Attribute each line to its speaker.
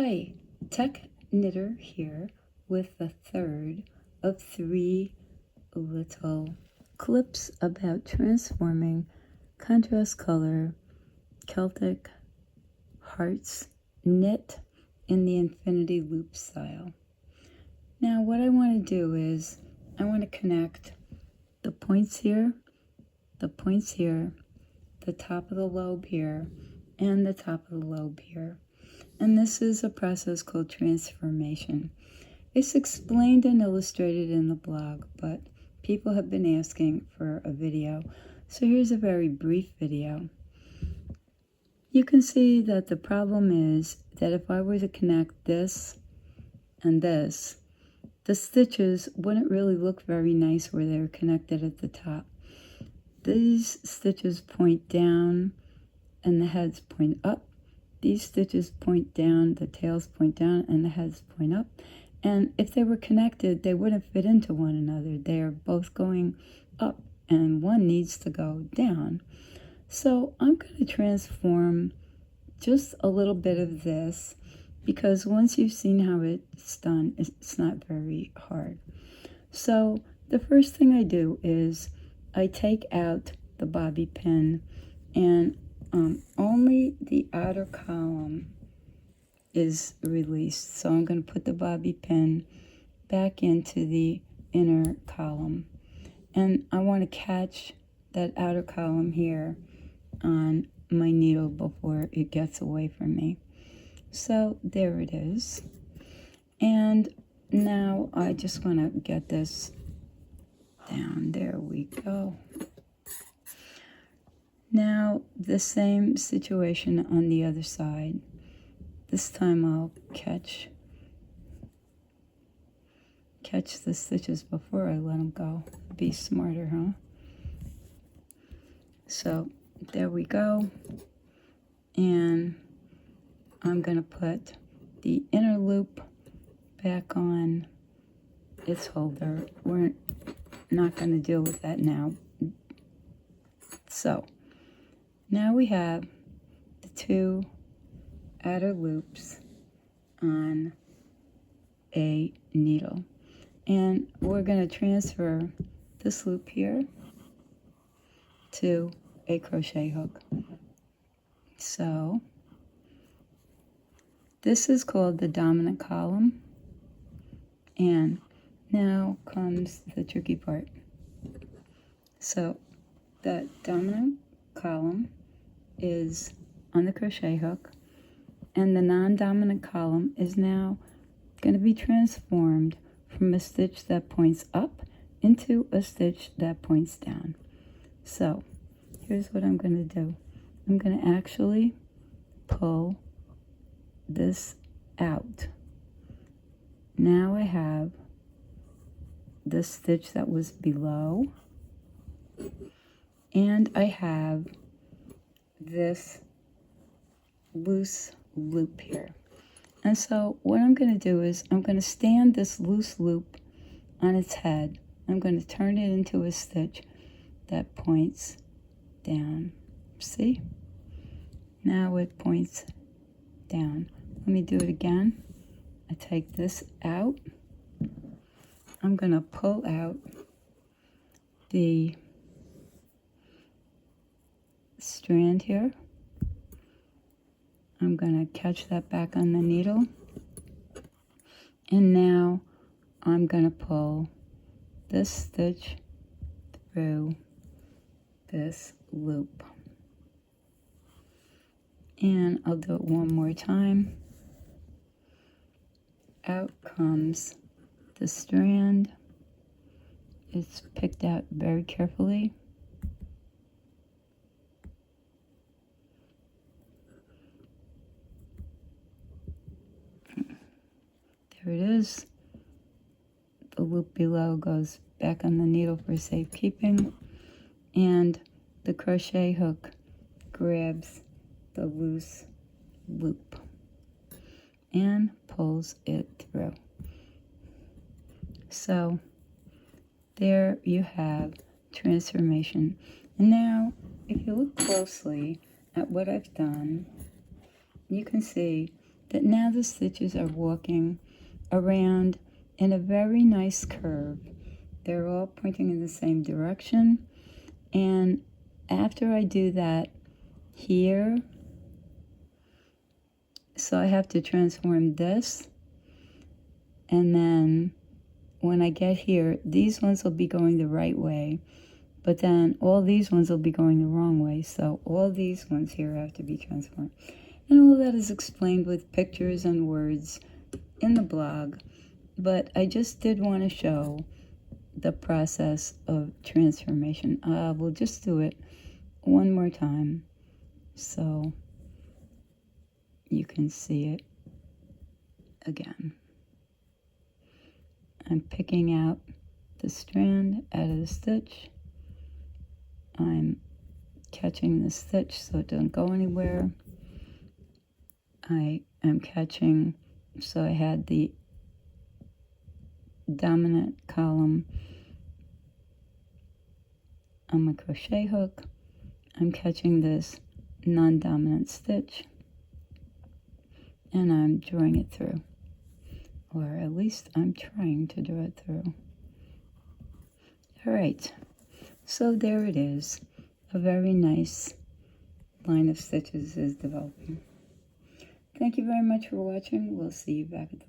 Speaker 1: Hi, Tech Knitter here with the third of 3 little clips about transforming contrast color Celtic hearts knit in the infinity loop style. Now what I want to do is I want to connect the points here, the points here, the top of the lobe here, and the top of the lobe here. And this is a process called transformation. It's explained and illustrated in the blog, but people have been asking for a video. So here's a very brief video. You can see that the problem is that if I were to connect this and this, the stitches wouldn't really look very nice where they're connected at the top. These stitches point down and the heads point up. These stitches point down, the tails point down, and the heads point up. And if they were connected, they wouldn't fit into one another. They are both going up, and one needs to go down. So I'm going to transform just a little bit of this, because once you've seen how it's done, it's not very hard. So the first thing I do is I take out the bobby pin, and only the outer column is released. So I'm going to put the bobby pin back into the inner column. And I want to catch that outer column here on my needle before it gets away from me. So there it is. And now I just want to get this down. There we go. Now the same situation on the other side. This time I'll catch the stitches before I let them go. Be smarter, huh? So there we go. And I'm going to put the inner loop back on its holder. We're not going to deal with that now. So now we have the 2 outer loops on a needle. And we're going to transfer this loop here to a crochet hook. So this is called the dominant column. And now comes the tricky part. So that dominant column is on the crochet hook, and the non-dominant column is now going to be transformed from a stitch that points up into a stitch that points down. So here's what I'm going to do. I'm going to actually pull this out. Now I have the stitch that was below, and I have this loose loop here. And so what I'm going to do is I'm going to stand this loose loop on its head. I'm going to turn it into a stitch that points down. See? Now it points down. Let me do it again. I take this out. I'm going to pull out the strand here. I'm going to catch that back on the needle. And now I'm going to pull this stitch through this loop. And I'll do it one more time. Out comes the strand. It's picked out very carefully. There it is. The loop below goes back on the needle for safekeeping, and the crochet hook grabs the loose loop and pulls it through. So there you have transformation. And now if you look closely at what I've done, you can see that now the stitches are walking around in a very nice curve. They're all pointing in the same direction. And after I do that here, so I have to transform this, and then when I get here, these ones will be going the right way, but then all these ones will be going the wrong way. So all these ones here have to be transformed. And all that is explained with pictures and words in the blog. But I just did want to show the process of transformation. We'll just do it one more time so you can see it again. I'm picking out the strand out of the stitch. I'm catching the stitch so it doesn't go anywhere. I am catching, so I had the dominant column on my crochet hook. I'm catching this non-dominant stitch, and I'm drawing it through, or at least I'm trying to draw it through. All right, so there it is. A very nice line of stitches is developing. Thank you very much for watching. We'll see you back at the